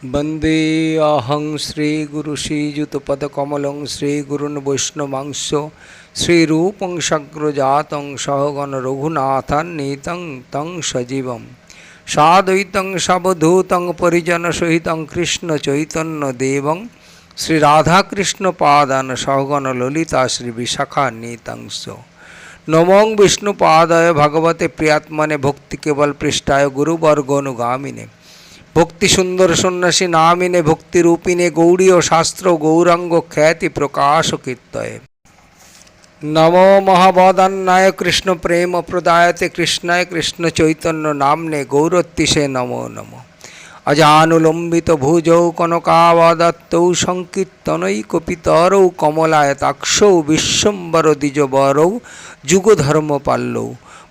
वंदे अहं श्रीगुरु श्रीयुतपदकमलं श्रीगुरुन् वैष्णवांश श्रीरूपं सग्रजातं सहगण रघुनाथान्वितं तं सजीवं साद्वैतं सवधूतं परिजनसहितं कृष्णचैतन्यदेवं श्रीराधाकृष्णपादान् सहगण ललिता श्रीविशाखान्वितं नमो विष्णुपादाय भगवते प्रियात्मने भक्तिकेवल पृष्ठाय गुरुवर्गोनुगामिने भक्ति सुंदर सन्यासी नामिने भक्ति रूपिणे गौड़ी और शास्त्र गौरांग ख्याति प्रकाश कीर्तये नमो महावदन्नाय कृष्ण प्रेम प्रदायते कृष्णाय कृष्ण चैतन्य नामने गौरत्तिषे नमो नमो अजानुलंबित भुजौ कनकावदत्तौ संकीर्तनैकपितरौ कमलायताक्षौ विश्वम्बर द्विजवरौ जुगधर्मपाल्लौ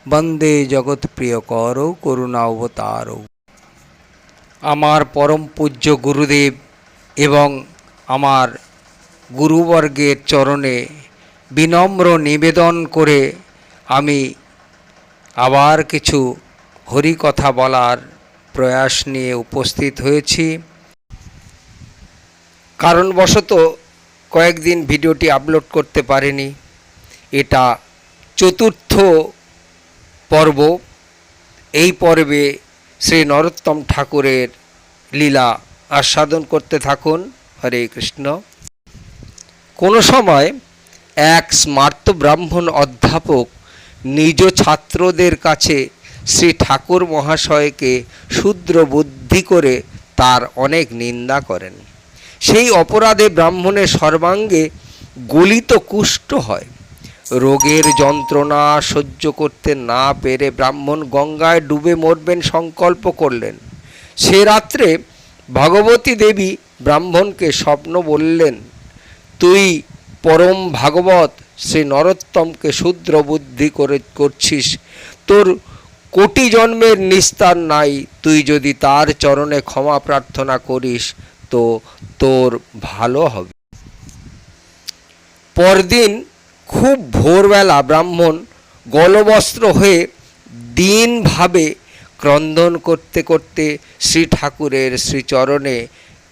वंदे जगत्प्रियकरौ करुणावतारौ। आमार परम पूज्य गुरुदेव एवं आमार गुरुवर्गेर चरणे विनम्र निवेदन करे आमी आबार किछु हरि कथा बलार प्रयास निये उपस्थित हयेछि। कारणवशत कयेकदिन भिडियोटी आपलोड करते पारिनी। एटा चतुर्थ पर्व। এই पर्वे श्री नरोत्तम ठाकुरेर लीला आस्वादन करते थाकुन। हरे कृष्ण। कोनो समय एक स्मार्त ब्राह्मण अध्यापक निज छात्रदेर काछे श्री ठाकुर महाशय के शूद्र बुद्धि करे तार अनेक निंदा करें। सेई अपराधे ब्राह्मणेर सर्वांगे गलित कुष्ठ हय। रोगेर যন্ত্রণা সহ্য করতে না পেরে ব্রাহ্মণ গঙ্গায় ডুবে মরবেন সংকল্প করলেন। সে রাত্রে ভগবতী দেবী ব্রাহ্মণকে স্বপ্ন বললেন, তুই পরম ভাগবত শ্রী নরোত্তমকে শূদ্র বুদ্ধি করছিস, তোর কোটি জন্মের নিস্তার নাই। তুই যদি তার চরণে ক্ষমা প্রার্থনা করিস তো তোর ভালো হবে। পরদিন खूब भोरबेला ब्राह्मण गलबस्त्र हुए दीन भावे क्रंदन करते करते श्री ठाकुरेर श्रीचरणे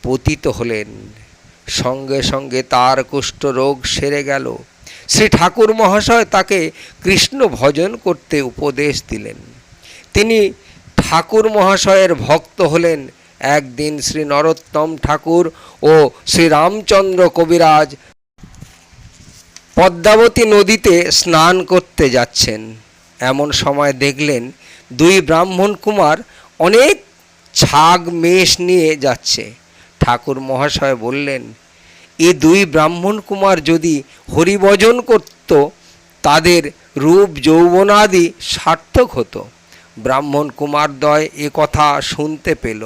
पतित हलेन। संगे संगे तार कुष्ठ रोग सेरे गेल। श्री ठाकुर महाशय ताके कृष्ण भजन करते उपदेश दिलेन। तिनी ठाकुर महाशयेर भक्त हलेन। एक दिन श्री नरोत्तम ठाकुर और श्री रामचंद्र कविराज पद्मावती नदीते स्नान करते जाच्छेन। एमन समय देखलेन दुई ब्राह्मण कुमार अनेक छाग मेष निये जाच्छे। ठाकुर महाशय बोलेन, ए दुई ब्राह्मण कुमार यदि हरिभजन करत तादेर रूप यौवनादि सार्थक हतो। ब्राह्मण कुमारद्वय ए कथा शुनते पेल।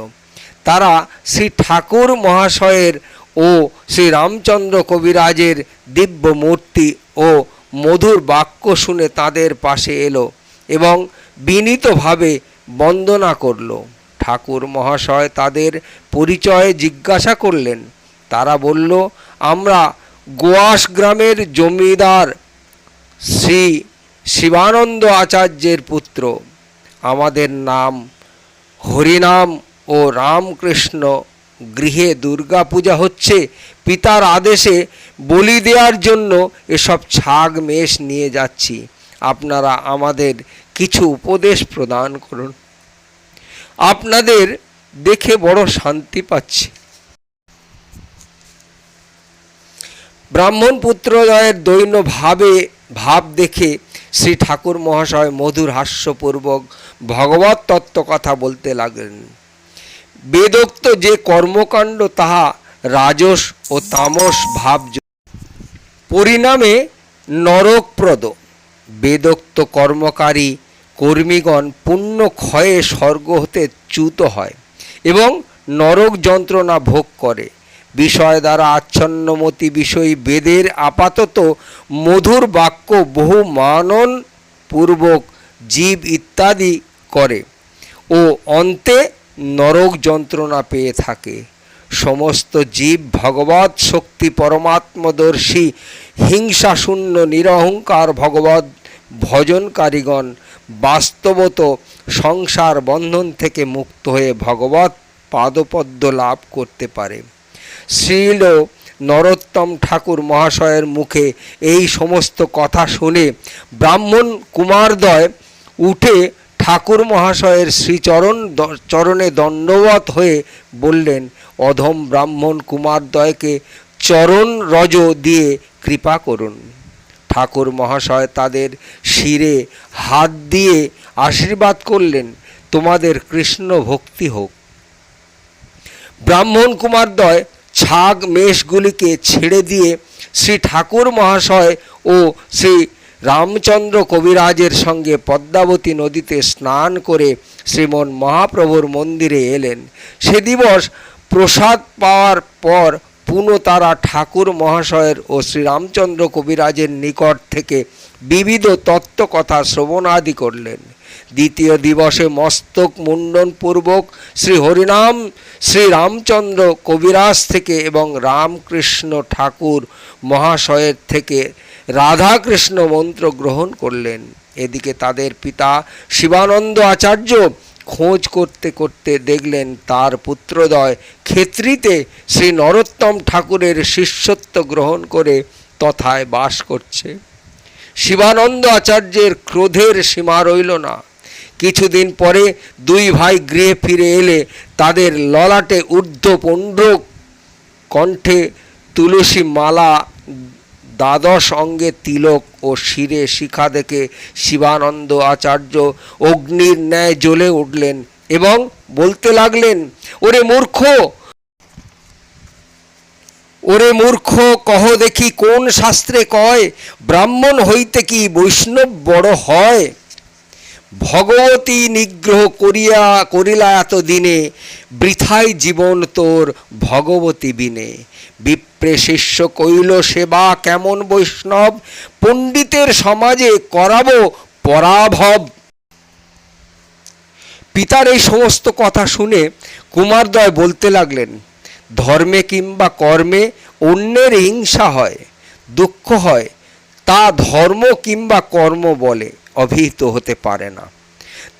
तारा श्री ठाकुर महाशयेर ओ श्री रामचंद्र कविराजेर दिव्य मूर्ति और मधुर वाक्य शुने तादेर पाशे एलो एवं विनीत भावे वंदना करलो। ठाकुर महाशय तादेर परिचय जिज्ञासा करलेन। तारा बोल्लो, आमरा गोआस ग्रामेर जमीदार श्री शिवानंद आचार्येर पुत्र। आमादेर नाम हरिनाम और रामकृष्ण गृहे दुर्गा पूजा होच्छे। पितार आदेशे बलि देওয়ার জন্য এসব ছাগ মেষ নিয়ে যাচ্ছি। আপনারা আমাদের কিছু উপদেশ প্রদান করুন। আপনাদের দেখে বড় শান্তি পাচ্ছি। ব্রাহ্মণ পুত্রদ্বয়ের দৈন্য ভাব দেখে শ্রী ঠাকুর মহাশয় মধুর হাস্যপূর্বক ভগবত তত্ত্ব কথা বলতে লাগলেন। वेदोक्त जे कर्मकांड ताहा राजस और तामस भाव परिणामे नरकप्रद। वेदोक्त कर्मकारी कर्मीगण पुण्य क्षये स्वर्ग होते च्युत हय एवं नरक যন্ত্রণা भोग करे। विषय द्वारा आच्छन्नमति विषयी वेदेर आपातत मधुर वाक्य बहु मानन पूर्वक जीव इत्यादि करे ओ अन्ते नरक যন্ত্রণা পেয়ে থাকে। समस्त जीव भगवत शक्ति परमात्मदर्शी हिंसा शून्य निरहंकार भगवत भजनकारीगण वास्तवत संसार बंधन थेके मुक्त हये भगवत পাদপদ্ম লাভ করতে পারে। শ্রীল নরোত্তম ঠাকুর মহাশয়ের মুখে এই সমস্ত কথা শুনে ব্রাহ্মণ কুমারদ্বয় উঠে ঠাকুর মহাশয়ের চরণে দণ্ডবত হয়ে বললেন, অধম ব্রাহ্মণ কুমারদ্বয়কে চরণ রজ দিয়ে কৃপা করুন। ঠাকুর মহাশয় তাদের শিরে হাত দিয়ে আশীর্বাদ করলেন, তোমাদের কৃষ্ণ ভক্তি হোক। ব্রাহ্মণ কুমারদ্বয় ছাগ মেষগুলিকে ছেড়ে দিয়ে শ্রী ঠাকুর মহাশয় ও শ্রী রামচন্দ্র কবিরাজের সঙ্গে পদ্মাবতী নদীতে স্নান করে শ্রীমন মহাপ্রভুর মন্দিরে এলেন। সে দিবস প্রসাদ পাওয়ার পর পুনঃ তারা ঠাকুর মহাশয়ের ও শ্রীরামচন্দ্র কবিরাজের নিকট থেকে বিবিধ তত্ত্বকথা শ্রবণাদি করলেন। দ্বিতীয় দিবসে মস্তক মুন্ডনপূর্বক শ্রী হরিনাম শ্রী রামচন্দ্র কবিরাজ থেকে এবং রামকৃষ্ণ ঠাকুর মহাশয়ের থেকে রাধাকৃষ্ণ মন্ত্র গ্রহণ করলেন। এদিকে তাদের পিতা শিবানন্দ আচার্য খোঁজ করতে করতে দেখলেন তার পুত্রদ্বয় খেতড়িতে শ্রী নরোত্তম ঠাকুরের শিষ্যত্ব গ্রহণ করে তথায় বাস করছে। শিবানন্দ আচার্যের ক্রোধের সীমা রইল না। কিছুদিন পরে দুই ভাই গৃহে ফিরে এলে তাদের ললাটে ঊর্ধ্বপুণ্ড, কণ্ঠে তুলসী মালা, দ্বাদশ অঙ্গে তিলক ও শিরে শিখা দেখে শিবানন্দ আচার্য অগ্নির ন্যায় জ্বলে উঠলেন এবং বলতে লাগলেন, ওরে মূর্খ, কহ দেখি কোন শাস্ত্রে কয় ব্রাহ্মণ হইতে কি বৈষ্ণব বড় হয়? ভগবতী নিগ্রহ করিলা এত দিনে, বৃথায় জীবন তোর ভগবতী বিনে। বিপ্রে শিষ্য কইল সেবা কেমন বৈষ্ণব, পণ্ডিতের সমাজে করাবো পরাভব। পিতার এই সমস্ত কথা শুনে কুমারদ্বয় বলতে লাগলেন, ধর্মে কিংবা কর্মে অন্যের হিংসা হয়, দুঃখ হয়, তা ধর্ম কিংবা কর্ম বলে অভিহিত হতে পারে না।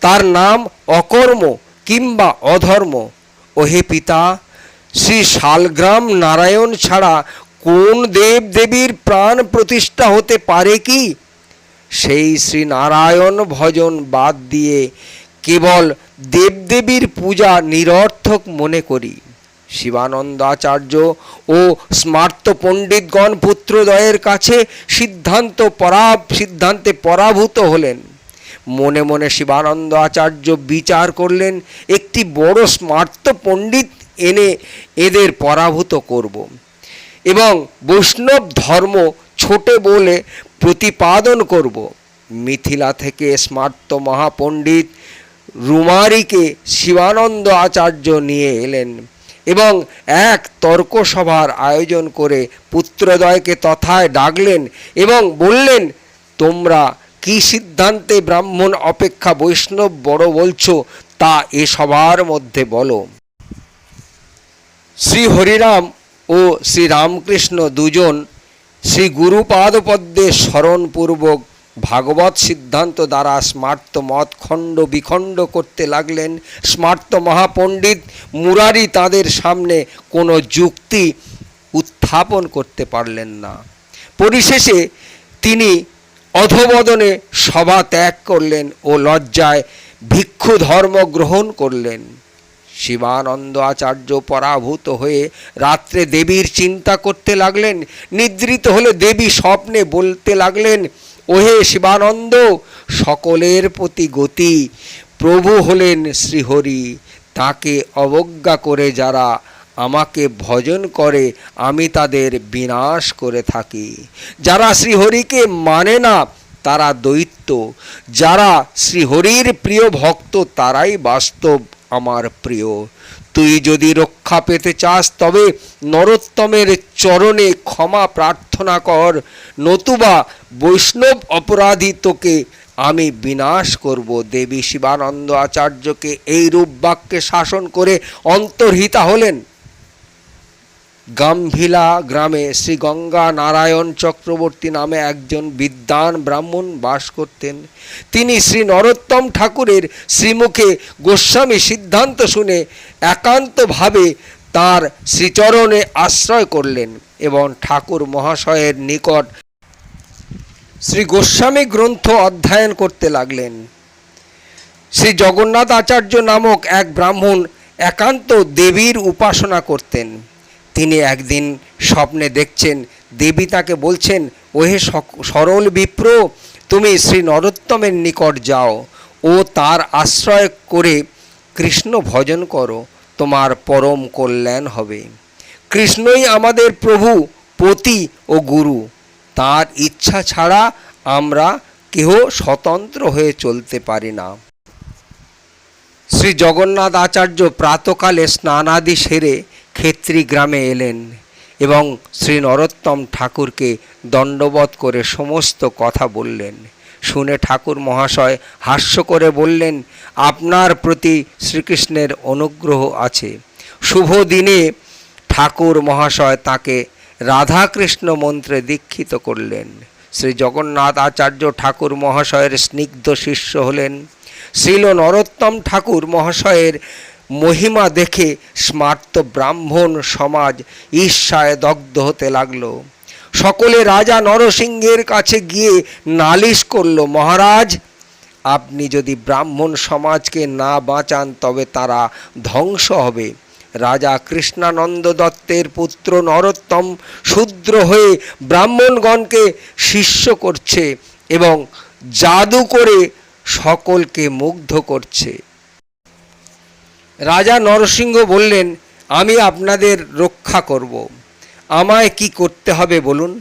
তার নাম অকর্ম কিংবা অধর্ম। ওহে পিতা, শ্রী শালগ্রাম নারায়ণ ছাড়া কোন দেব দেবীর প্রাণ প্রতিষ্ঠা হতে পারে কি? সেই শ্রী নারায়ণ ভজন বাদ দিয়ে কেবল দেবদেবীর পূজা নিরর্থক মনে করি। শিবানন্দ আচার্য ও স্মার্ত পণ্ডিতগণ পুত্রদ্বয়ের কাছে সিদ্ধান্তে পরাভূত হলেন। মনে মনে শিবানন্দ আচার্য বিচার করলেন, একটি বড় স্মার্ত পণ্ডিত এনে এদের পরাভূত করব এবং বৈষ্ণব ধর্ম ছোটে বলে প্রতিপাদন করব। মিথিলা থেকে স্মার্ত মহাপণ্ডিত রুমারিকে শিবানন্দ আচার্য নিয়ে এলেন এবং এক তর্কসভার আয়োজন করে পুত্রদ্বয়কে তথায় ডাকলেন এবং বললেন, তোমরা কি সিদ্ধান্তে ব্রাহ্মণ অপেক্ষা বৈষ্ণব বড় বলছো তা এ সবার মধ্যে বলো। শ্রী হরিরাম ও শ্রী রামকৃষ্ণ দুজন শ্রী গুরুপাদপদ্মে স্মরণপূর্বক ভাগবত সিদ্ধান্ত দ্বারা স্মার্ত মত খণ্ড বিখণ্ড করতে লাগলেন। স্মার্ত মহাপণ্ডিত মুরারি তাদের সামনে কোনো যুক্তি উত্থাপন করতে পারলেন না। পরিশেষে তিনি অধোবদনে সভা ত্যাগ করলেন ও লজ্জায় ভিক্ষু ধর্ম গ্রহণ করলেন। শিবানন্দ আচার্য পরাভূত হয়ে রাত্রে দেবীর চিন্তা করতে লাগলেন। নিদ্রিত হলে দেবী স্বপ্নে বলতে লাগলেন, ওহে শিবানন্দ, সকলের প্রতি গতি প্রভু হলেন শ্রীহরি, তাকে অবজ্ঞা করে যারা আমাকে ভজন করে আমি তাদের বিনাশ করে থাকি। যারা শ্রীহরিকে মানে না তারা দৈত্য, যারা শ্রীহরির প্রিয় ভক্ত তারাই বাস্তব আমার প্রিয়। তুই যদি রক্ষা পেতে চাস তবে নরোত্তমের চরণে ক্ষমা প্রার্থনা কর, নতুবা বৈষ্ণব অপরাধী তোকে আমি বিনাশ করব। দেবী শিবানন্দ আচার্যকে এই রূপ বাক্যে শাসন করে অন্তর্হিতা হলেন। গাম্ভিলা গ্রামে শ্রী গঙ্গা নারায়ণ চক্রবর্তী নামে একজন বিদ্বান ব্রাহ্মণ বাস করতেন। তিনি শ্রী নরোত্তম ঠাকুরের শ্রীমুখে গোস্বামী সিদ্ধান্ত শুনে একান্তভাবে তাঁর শ্রীচরণে আশ্রয় করলেন এবং ঠাকুর মহাশয়ের নিকট শ্রী গোস্বামী গ্রন্থ অধ্যয়ন করতে লাগলেন। শ্রী জগন্নাথ আচার্য নামক এক ব্রাহ্মণ একান্ত দেবীর উপাসনা করতেন। তিনি একদিন স্বপ্নে দেখছেন দেবী তাকে বলছেন, ওহে সরল বিপ্র, তুমি শ্রী নরোত্তমের নিকট যাও ও তার আশ্রয় করে কৃষ্ণ ভজন করো, তোমার পরম কল্যাণ হবে। কৃষ্ণই আমাদের প্রভু, পতি ও গুরু। তার ইচ্ছা ছাড়া আমরা কেহ স্বতন্ত্র হয়ে চলতে পারি না। শ্রী জগন্নাথ আচার্য প্রাতকালে স্নানাদি সেরে ক্ষেত্রী গ্রামে এলেন এবং শ্রী নরোত্তম ঠাকুরকে দণ্ডবৎ করে সমস্ত কথা বললেন। শুনে ঠাকুর মহাশয় হাস্য করে বললেন, আপনার প্রতি শ্রীকৃষ্ণের অনুগ্রহ আছে। শুভ দিনে ঠাকুর মহাশয় তাকে রাধাকৃষ্ণ মন্ত্রে দীক্ষিত করলেন। শ্রী জগন্নাথ আচার্য ঠাকুর মহাশয়ের স্নিগ্ধ শিষ্য হলেন। শ্রীল নরোত্তম ঠাকুর মহাশয়ের মহিমা দেখে স্মার্ত ব্রাহ্মণ সমাজ ঈর্ষায় দগ্ধ হতে লাগল। সকলে রাজা নরসিংহের কাছে গিয়ে নালিশ করল, মহারাজ, আপনি যদি ব্রাহ্মণ সমাজকে না বাঁচান তবে তারা ধ্বংস হবে। রাজা কৃষ্ণানন্দ দত্তের পুত্র নরোত্তম শূদ্র হয়ে ব্রাহ্মণগণকে শিষ্য করছে এবং জাদু করে সকলকে মুগ্ধ করছে। রাজা নরসিংহ বললেন, আমি আপনাদের রক্ষা করব, আমায় কি করতে হবে বলুন।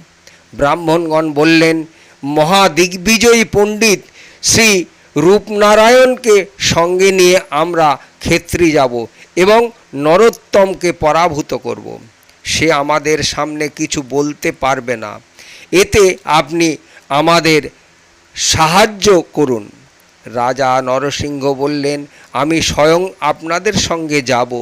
ব্রাহ্মণগণ বললেন, মহাদিগ্বিজয়ী পণ্ডিত শ্রী রূপনারায়ণকে সঙ্গে নিয়ে আমরা ক্ষেত্রী যাব এবং নরোত্তমকে পরাভূত করব। সে আমাদের সামনে কিছু বলতে পারবে না, এতে আপনি আমাদের সাহায্য করুন। রাজা নরসিংহ বললেন, আমি স্বয়ং আপনাদের সঙ্গে যাব।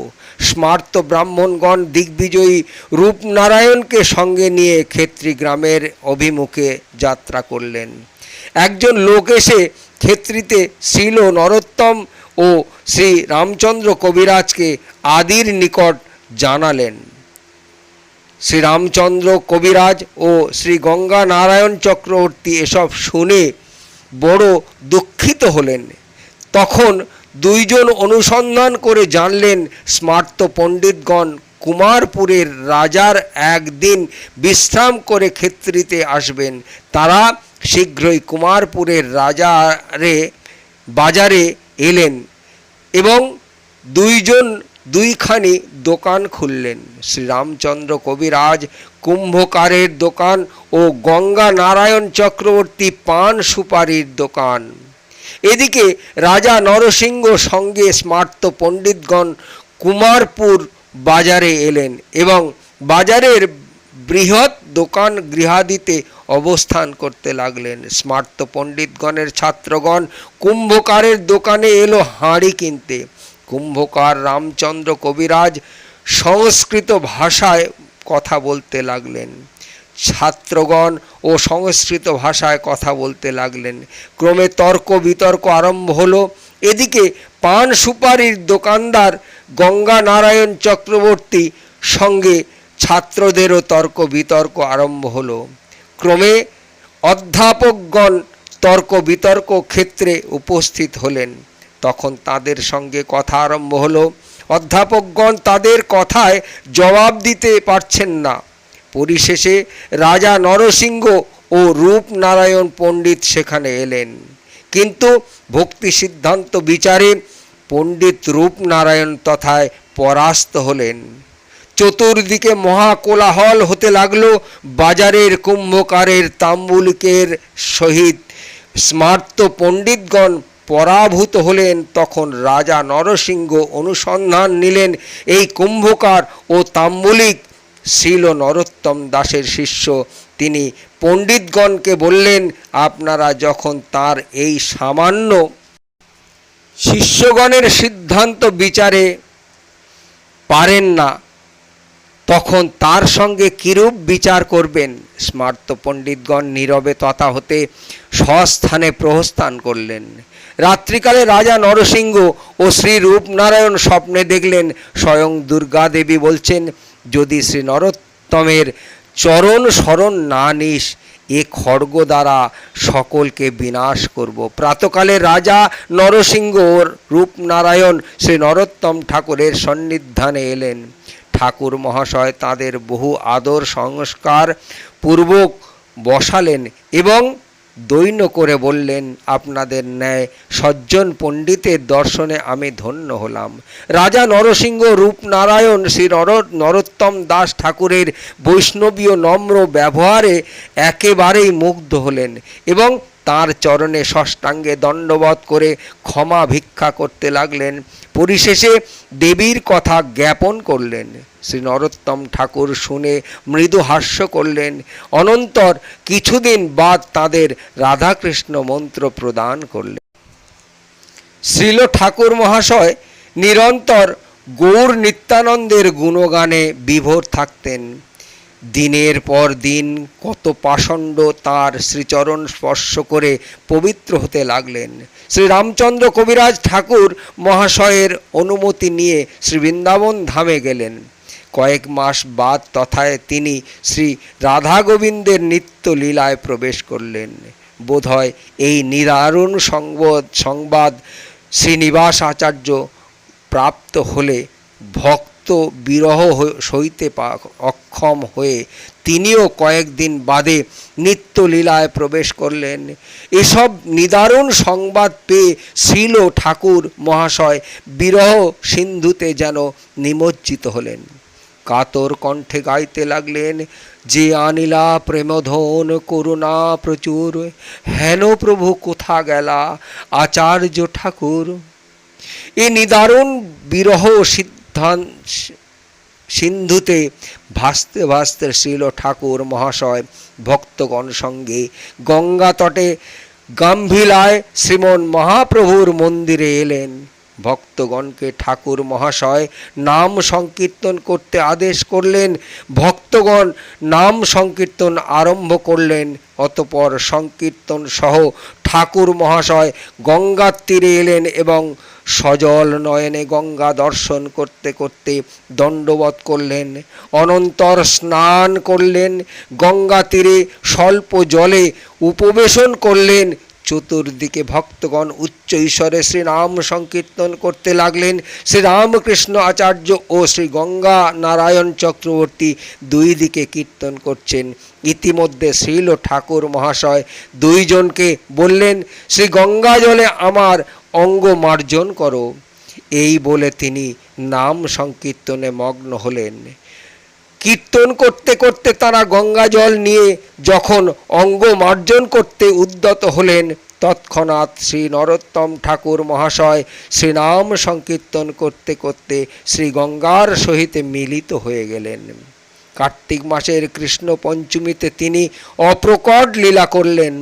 স্মার্ত ব্রাহ্মণগণ দিগ্বিজয়ী রূপনারায়ণকে সঙ্গে নিয়ে ক্ষেত্রী গ্রামের অভিমুখে যাত্রা করলেন। একজন লোক এসে ক্ষেত্রীতে শ্রীল নরোত্তম ও শ্রী রামচন্দ্র কবিরাজকে আদির নিকট জানালেন। শ্রীরামচন্দ্র কবিরাজ ও শ্রী গঙ্গা নারায়ণ চক্রবর্তী এসব শুনে বড় দুঃখিত হলেন। তখন দুইজন অনুসন্ধান করে জানলেন স্মার্ত পণ্ডিতগণ কুমারপুরের রাজার একদিন বিশ্রাম করে ক্ষেত্রীতে আসবেন। তারা শীঘ্রই কুমারপুরের বাজারে এলেন এবং দুইজন দুইখানি দোকান খুললেন। শ্রীরামচন্দ্র কবিরাজ কুম্ভকারের দোকান ও গঙ্গা নারায়ণ চক্রবর্তী পান সুপারির দোকান। এদিকে রাজা নরসিংহ সঙ্গে স্মার্ত পণ্ডিতগণ কুমারপুর বাজারে এলেন এবং বাজারের বৃহৎ দোকান গৃহাদিতে অবস্থান করতে লাগলেন। স্মার্ত পণ্ডিতগণের ছাত্রগণ কুম্ভকারের দোকানে এলো হাঁড়ি কিনতে। কুম্ভকার রামচন্দ্র কবিরাজ সংস্কৃত ভাষায় কথা বলতে লাগলেন। ছাত্রগণ ও সংস্কৃত ভাষায় কথা বলতে লাগলেন। ক্রমে তর্ক বিতর্ক আরম্ভ হলো। এদিকে পান সুপারির দোকানদার গঙ্গা নারায়ণ চক্রবর্তী সঙ্গে ছাত্রদেরও তর্ক বিতর্ক আরম্ভ হলো। ক্রমে অধ্যাপকগণ তর্ক বিতর্ক ক্ষেত্রে উপস্থিত হলেন। তখন তাদের সঙ্গে কথা আরম্ভ হলো। অধ্যাপকগণ তাদের কথায় জবাব দিতে পারছেন না। পরিশেষে রাজা নরসিংহ ও রূপনারায়ণ পণ্ডিত সেখানে এলেন, কিন্তু ভক্তি সিদ্ধান্ত বিচারে পণ্ডিত রূপনারায়ণ তথায় পরাস্ত হলেন। চতুর্দিকে মহাকোলাহল হতে লাগলো। বাজারের কুম্ভকারের তাম্বুলিকের সহিত স্মার্ত পণ্ডিতগণ পরাভূত হলেন। তখন রাজা নরসিংহ অনুসন্ধান নিলেন এই কুম্ভকার ও তাম্বুলিক শ্রীল নরোত্তম দাসের শিষ্য। তিনি পণ্ডিতগণকে বললেন, আপনারা যখন তার এই সামান্য শিষ্যগণের সিদ্ধান্ত বিচারে পারেন না, তখন তার সঙ্গে কিরূপ বিচার করবেন? স্মার্ত পণ্ডিতগণ নীরবে তথা হতে স্বস্থানে প্রস্থান করলেন। রাত্রিকালে রাজা নরসিংহ ও শ্রী রূপনারায়ণ স্বপ্নে দেখলেন স্বয়ং দুর্গা দেবী বলছেন, যদি শ্রী নরোত্তমের চরণ শরণ না নিস, এ খড়গ দ্বারা সকলকে বিনাশ করব। প্রাতকালে রাজা নরসিংহ ও রূপনারায়ণ শ্রী নরোত্তম ঠাকুরের সন্নিধানে এলেন। ঠাকুর মহাশয় তাদের বহু আদর সংস্কার পূর্বক বসালেন এবং দৈন্য করে বললেন, আপনাদের ন্যায় সজ্জন পণ্ডিতের দর্শনে আমি ধন্য হলাম। রাজা নরসিংহ রূপনারায়ণ শ্রী নরোত্তম দাস ঠাকুরের বৈষ্ণবীয় নম্র ব্যবহারে একেবারেই মুগ্ধ হলেন এবং তাঁর চরণে ষষ্ঠাঙ্গে দণ্ডবত করে ক্ষমা ভিক্ষা করতে লাগলেন। পরিশেষে দেবীর কথা জ্ঞাপন করলেন। শ্রী নরোত্তম ঠাকুর শুনে মৃদু হাস্য করলেন। অনন্তর কিছুদিন বাদ তাদের রাধাকৃষ্ণ মন্ত্র প্রদান করলেন। শ্রীল ঠাকুর মহাশয় নিরন্তর গৌর নিত্যানন্দের গুণগানে বিভোর থাকতেন। দিনের পর দিন কত পাষণ্ড তার শ্রীচরণ স্পর্শ করে পবিত্র হতে লাগলেন। শ্রী রামচন্দ্র কবিরাজ ঠাকুর মহাশয়ের অনুমতি নিয়ে শ্রী বৃন্দাবন ধামে গেলেন। কয়েক মাস বাদ তথায় তিনি শ্রী রাধা গোবিন্দের নিত্য লীলায় প্রবেশ করলেন। বোধহয় এই নিদারুণ সংবাদ শ্রীনিবাস আচার্য প্রাপ্ত হলে ভক্ত বিরহ সইতে অক্ষম হয়ে তিনিও কয়েকদিন বাদে নিত্য লীলায় প্রবেশ করলেন। এসব নিদারুণ সংবাদ পেয়ে শ্রীল ঠাকুর মহাশয় বিরহ সিন্ধুতে যেন নিমজ্জিত হলেন। কাতর কণ্ঠে গাইতে লাগলেন, যে আনিলা প্রেমধন করুণা প্রচুর, হেন প্রভু কোথা গেলা আচার্য ঠাকুর। এই নিদারুণ বিরহ সিন্ধুতে ভাসতে ভাসতে শ্রীল ঠাকুর মহাশয় ভক্তগণ সঙ্গে গঙ্গা তটে গাম্ভীলায় শ্রীমন মহাপ্রভুর মন্দিরে এলেন। ভক্তগণকে ঠাকুর মহাশয় নাম সংকীর্তন করতে আদেশ করলেন। ভক্তগণ নাম সংকীর্তন আরম্ভ করলেন। অতঃপর সংকীর্তন সহ ঠাকুর মহাশয় গঙ্গার তীরে এলেন এবং সজল নয়নে গঙ্গা দর্শন করতে করতে দণ্ডবত করলেন। অনন্তর স্নান করলেন। গঙ্গা তীরে স্বল্প জলে উপবেশন করলেন। চতুর্দিকে ভক্তগণ উচ্চ ঈশ্বরে শ্রীনাম সংকীর্তন করতে লাগলেন। শ্রী রামকৃষ্ণ আচার্য ও শ্রী গঙ্গা নারায়ণ চক্রবর্তী দুই দিকে কীর্তন করছেন। ইতিমধ্যে শ্রীল ঠাকুর মহাশয় দুইজনকে বললেন, শ্রী গঙ্গা জলে আমার অঙ্গ মার্জন করো। এই বলে তিনি নাম সংকীর্তনে মগ্ন হলেন। কীর্তন করতে করতে তারা গঙ্গা জল নিয়ে যখন অঙ্গ মার্জন করতে উদ্যত হলেন, তৎক্ষণাৎ শ্রী নরোত্তম ঠাকুর মহাশয় শ্রীনাম সংকীর্তন করতে করতে শ্রী গঙ্গার সহিত মিলিত হয়ে গেলেন। কার্তিক মাসের কৃষ্ণ পঞ্চমীতে তিনি অপ্রকট লীলা করলেন।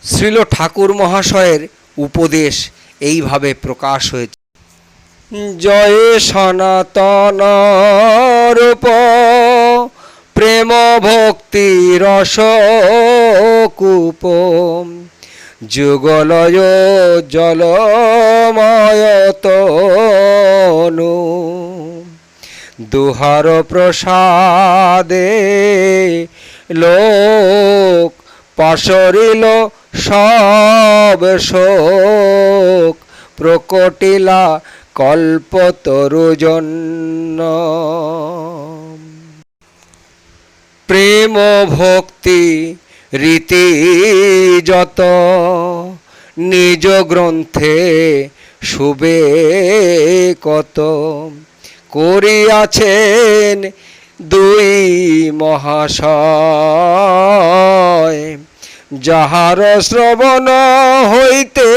শ্রীল ঠাকুর মহাশয়ের উপদেশ এইভাবে প্রকাশ হয়েছে। জয় সনাতন রূপ প্রেম ভক্তি রস কূপ, যুগলয় জলময় তনু, দুহার প্রসাদে লোক পাশরিল সব শোক, প্রকটিলা কল্পতরুজন্য। প্রেম ভক্তি রীতি যত নিজ গ্রন্থে শুবে কত, করিয়াছেন দুই মহাশয়, যাহার শ্রবণ হইতে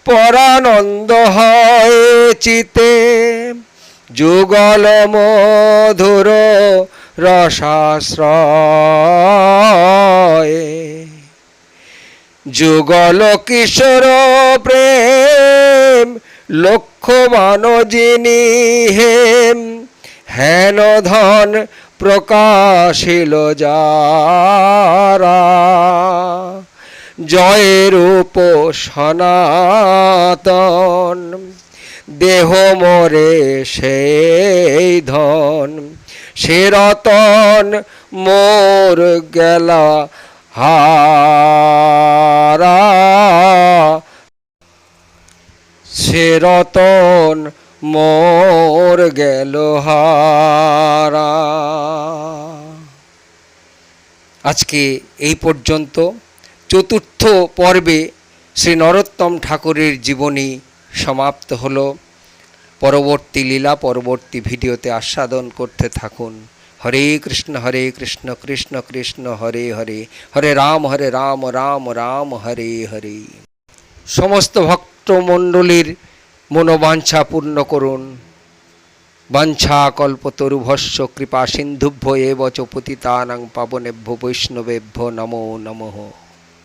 পরানন্দ হয় চিতে, যুগল মধুর রসাশ্রয়, যুগল কিশোর প্রেম লক্ষ লক্ষ্যবান যিনি হেম হেন ধন প্রকাশিল যারা, জয়রূপ সনাতন দেহ মরে সেই ধন, সে রতন মোর গেলা হারা, সে রতন মোর গেল হারা। আজকে এই পর্যন্ত চতুর্থ পর্বে শ্রী নরোত্তম ঠাকুরের জীবনী সমাপ্ত হলো। পরবর্তী লীলা পরবর্তী ভিডিওতে আস্বাদন করতে থাকুন। হরে কৃষ্ণ কৃষ্ণ কৃষ্ণ হরে হরে, হরে রাম রাম রাম হরে হরে। সমস্ত ভক্তমণ্ডলীর মনোবাঞ্ছা পূর্ণ করুন। বাঞ্ছা কল্পতরুভস্য কৃপা সিন্ধুভ্য এব চ পতিতানাং পাবনেভ্যো বৈষ্ণবেভ্যো নমো নমঃ।